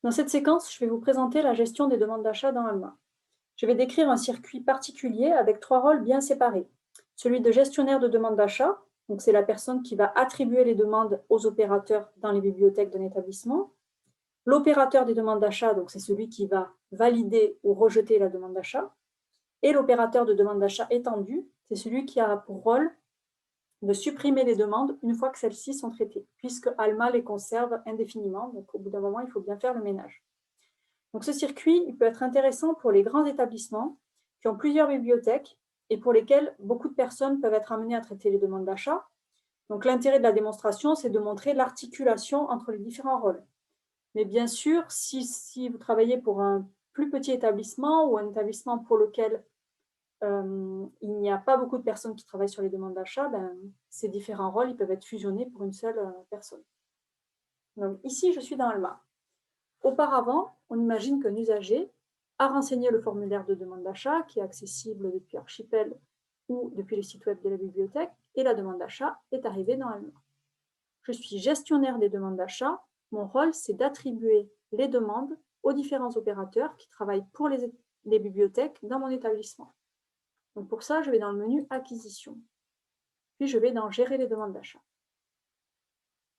Dans cette séquence, je vais vous présenter la gestion des demandes d'achat dans Alma. Je vais décrire un circuit particulier avec 3 rôles bien séparés. Celui de gestionnaire de demande d'achat, donc c'est la personne qui va attribuer les demandes aux opérateurs dans les bibliothèques d'un établissement. L'opérateur des demandes d'achat, donc c'est celui qui va valider ou rejeter la demande d'achat. Et l'opérateur de demande d'achat étendu, c'est celui qui a pour rôle de supprimer les demandes une fois que celles-ci sont traitées, puisque Alma les conserve indéfiniment, donc au bout d'un moment, il faut bien faire le ménage. Donc ce circuit, il peut être intéressant pour les grands établissements qui ont plusieurs bibliothèques et pour lesquels beaucoup de personnes peuvent être amenées à traiter les demandes d'achat. Donc l'intérêt de la démonstration, c'est de montrer l'articulation entre les différents rôles. Mais bien sûr, si vous travaillez pour un plus petit établissement ou un établissement pour lequel il n'y a pas beaucoup de personnes qui travaillent sur les demandes d'achat, ces différents rôles ils peuvent être fusionnés pour une seule personne. Donc ici, je suis dans Alma. Auparavant, on imagine qu'un usager a renseigné le formulaire de demande d'achat qui est accessible depuis Archipel ou depuis le site web de la bibliothèque et la demande d'achat est arrivée dans Alma. Je suis gestionnaire des demandes d'achat. Mon rôle, c'est d'attribuer les demandes aux différents opérateurs qui travaillent pour les bibliothèques dans mon établissement. Donc pour ça, je vais dans le menu Acquisition. Puis je vais dans Gérer les demandes d'achat.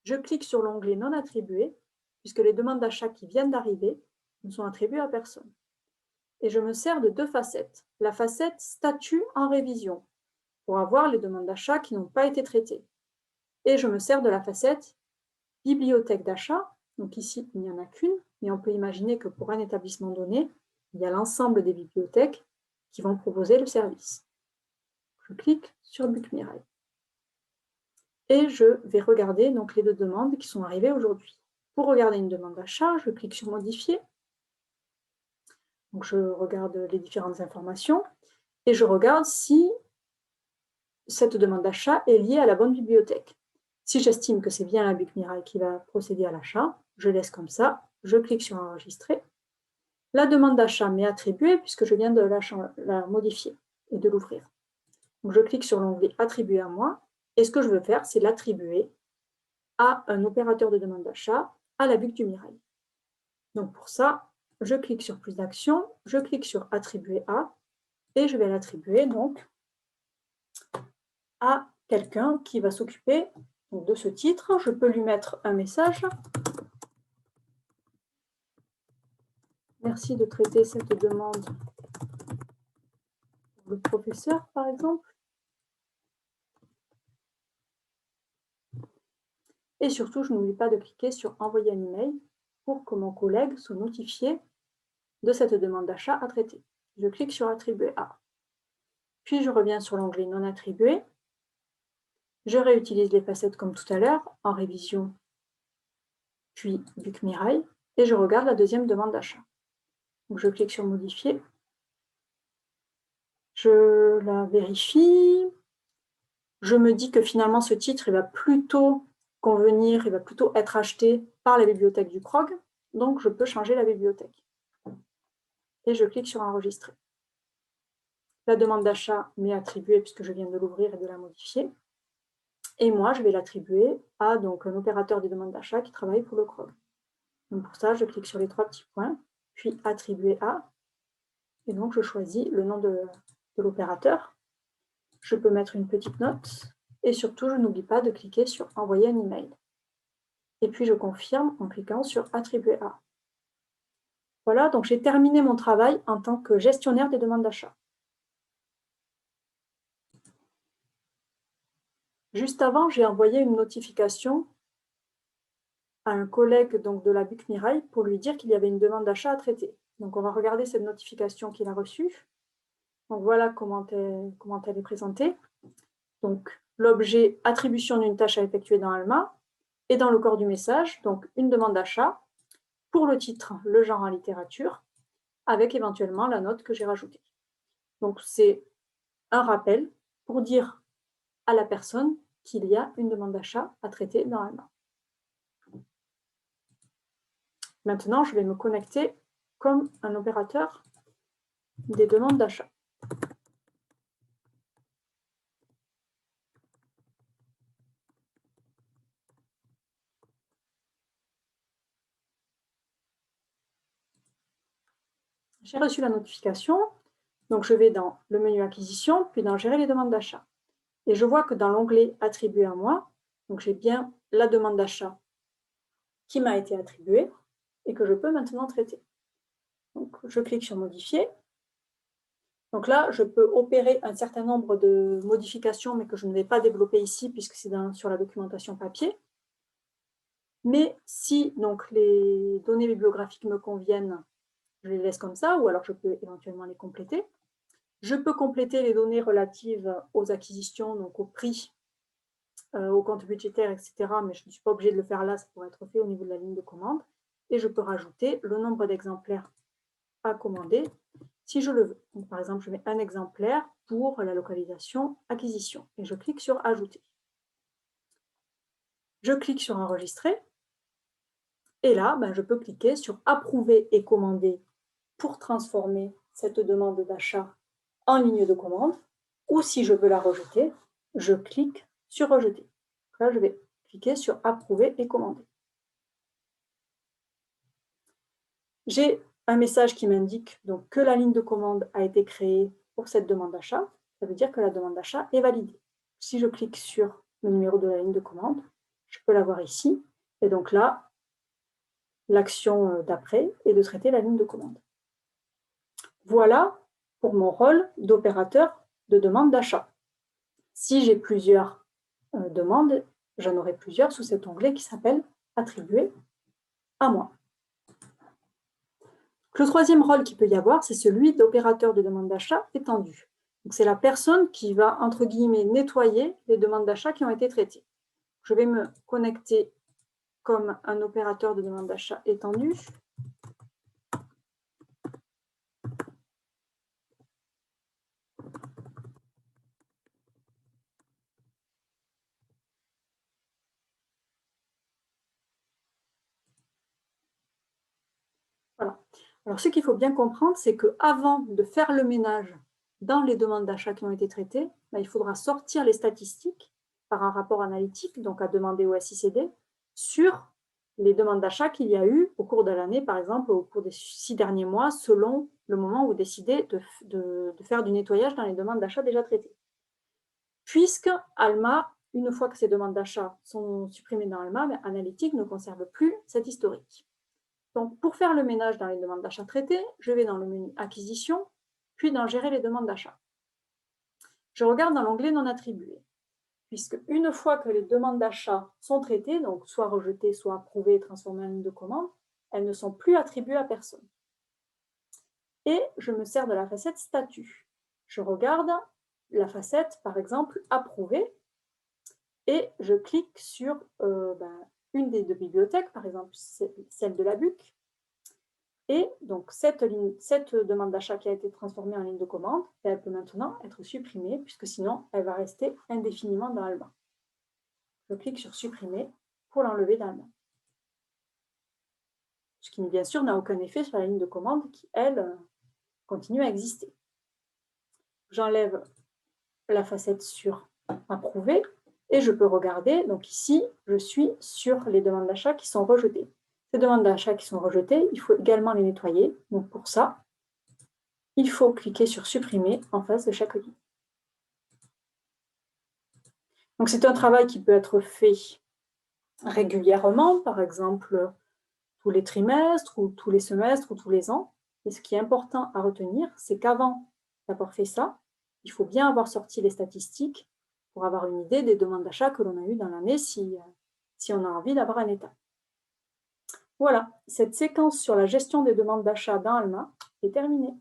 Je clique sur l'onglet Non attribuées, puisque les demandes d'achat qui viennent d'arriver ne sont attribuées à personne. Et je me sers de 2 facettes. La facette Statut en révision, pour avoir les demandes d'achat qui n'ont pas été traitées. Et je me sers de la facette Bibliothèque d'achat. Donc ici, il n'y en a qu'une, mais on peut imaginer que pour un établissement donné, il y a l'ensemble des bibliothèques qui vont proposer le service. Je clique sur BookMirai. Et je vais regarder donc les 2 demandes qui sont arrivées aujourd'hui. Pour regarder une demande d'achat, je clique sur Modifier. Donc je regarde les différentes informations et je regarde si cette demande d'achat est liée à la bonne bibliothèque. Si j'estime que c'est bien la BookMirai qui va procéder à l'achat, je laisse comme ça, je clique sur Enregistrer. La demande d'achat m'est attribuée puisque je viens de la modifier et de l'ouvrir. Donc je clique sur l'onglet Attribuer à moi et ce que je veux faire, c'est l'attribuer à un opérateur de demande d'achat à la BookMirai. Donc pour ça, je clique sur Plus d'actions, je clique sur Attribuer à et je vais l'attribuer donc à quelqu'un qui va s'occuper de ce titre. Je peux lui mettre un message. Merci de traiter cette demande pour le professeur, par exemple. Et surtout, je n'oublie pas de cliquer sur Envoyer un email pour que mon collègue soit notifié de cette demande d'achat à traiter. Je clique sur Attribuer à. Puis je reviens sur l'onglet Non attribué. Je réutilise les facettes comme tout à l'heure, en révision, puis BookMirai, et je regarde la deuxième demande d'achat. Donc je clique sur Modifier. Je la vérifie. Je me dis que finalement, ce titre il va plutôt convenir, il va plutôt être acheté par la bibliothèque du PROG, donc je peux changer la bibliothèque. Et je clique sur Enregistrer. La demande d'achat m'est attribuée puisque je viens de l'ouvrir et de la modifier. Et moi, je vais l'attribuer à donc, un opérateur de demande d'achat qui travaille pour le PROG. Donc pour ça, je clique sur les 3 petits points, puis Attribuer à, et donc je choisis le nom de l'opérateur. Je peux mettre une petite note, et surtout, je n'oublie pas de cliquer sur Envoyer un email. Et puis je confirme en cliquant sur Attribuer à. Voilà, donc j'ai terminé mon travail en tant que gestionnaire des demandes d'achat. Juste avant, j'ai envoyé une notification à un collègue donc, de la BookMirai pour lui dire qu'il y avait une demande d'achat à traiter. Donc on va regarder cette notification qu'il a reçue. Donc voilà comment elle est présentée. Donc l'objet attribution d'une tâche à effectuer dans Alma et dans le corps du message, donc une demande d'achat pour le titre, le genre en littérature, avec éventuellement la note que j'ai rajoutée. Donc c'est un rappel pour dire à la personne qu'il y a une demande d'achat à traiter dans Alma. Maintenant, je vais me connecter comme un opérateur des demandes d'achat. J'ai reçu la notification, donc je vais dans le menu acquisition, puis dans gérer les demandes d'achat. Et je vois que dans l'onglet attribué à moi, donc j'ai bien la demande d'achat qui m'a été attribuée et que je peux maintenant traiter. Donc je clique sur modifier. Donc là, je peux opérer un certain nombre de modifications, mais que je ne vais pas développer ici puisque c'est sur la documentation papier. Mais si donc, les données bibliographiques me conviennent, je les laisse comme ça, ou alors je peux éventuellement les compléter. Je peux compléter les données relatives aux acquisitions, donc au prix, au compte budgétaire, etc. Mais je ne suis pas obligée de le faire là, ça pourrait être fait au niveau de la ligne de commande. Et je peux rajouter le nombre d'exemplaires à commander si je le veux. Donc, par exemple, je mets un exemplaire pour la localisation acquisition et je clique sur ajouter. Je clique sur enregistrer et là, je peux cliquer sur approuver et commander pour transformer cette demande d'achat en ligne de commande, ou si je veux la rejeter, je clique sur rejeter. Là, je vais cliquer sur approuver et commander. J'ai un message qui m'indique donc que la ligne de commande a été créée pour cette demande d'achat. Ça veut dire que la demande d'achat est validée. Si je clique sur le numéro de la ligne de commande, je peux la voir ici. Et donc là, l'action d'après est de traiter la ligne de commande. Voilà pour mon rôle d'opérateur de demande d'achat. Si j'ai plusieurs demandes, j'en aurai plusieurs sous cet onglet qui s'appelle « Attribuer à moi ». Le troisième rôle qu'il peut y avoir, c'est celui d'opérateur de demande d'achat étendu. C'est la personne qui va, entre guillemets, nettoyer les demandes d'achat qui ont été traitées. Je vais me connecter comme un opérateur de demande d'achat étendu. Voilà. Alors, ce qu'il faut bien comprendre, c'est qu'avant de faire le ménage dans les demandes d'achat qui ont été traitées, il faudra sortir les statistiques par un rapport analytique, donc à demander au SICD, sur les demandes d'achat qu'il y a eu au cours de l'année, par exemple, au cours des 6 derniers mois, selon le moment où vous décidez de faire du nettoyage dans les demandes d'achat déjà traitées. Puisque Alma, une fois que ces demandes d'achat sont supprimées dans Alma, Analytics ne conserve plus cet historique. Donc, pour faire le ménage dans les demandes d'achat traitées, je vais dans le menu Acquisition, puis dans Gérer les demandes d'achat. Je regarde dans l'onglet Non attribuées, puisque une fois que les demandes d'achat sont traitées, donc soit rejetées, soit approuvées et transformées en ligne de commande, elles ne sont plus attribuées à personne. Et je me sers de la facette Statut. Je regarde la facette, par exemple, Approuver, et je clique sur une des deux bibliothèques, par exemple celle de la BUC. Et donc, cette demande d'achat qui a été transformée en ligne de commande, elle peut maintenant être supprimée, puisque sinon, elle va rester indéfiniment dans Alma. Je clique sur supprimer pour l'enlever d'Alma. Ce qui, bien sûr, n'a aucun effet sur la ligne de commande qui, elle, continue à exister. J'enlève la facette sur approuver et je peux regarder. Donc ici, je suis sur les demandes d'achat qui sont rejetées. Ces demandes d'achat qui sont rejetées, il faut également les nettoyer. Donc pour ça, il faut cliquer sur supprimer en face de chaque ligne. Donc c'est un travail qui peut être fait régulièrement, par exemple tous les trimestres ou tous les semestres ou tous les ans. Et ce qui est important à retenir, c'est qu'avant d'avoir fait ça, il faut bien avoir sorti les statistiques pour avoir une idée des demandes d'achat que l'on a eues dans l'année si on a envie d'avoir un état. Voilà, cette séquence sur la gestion des demandes d'achat dans Alma est terminée.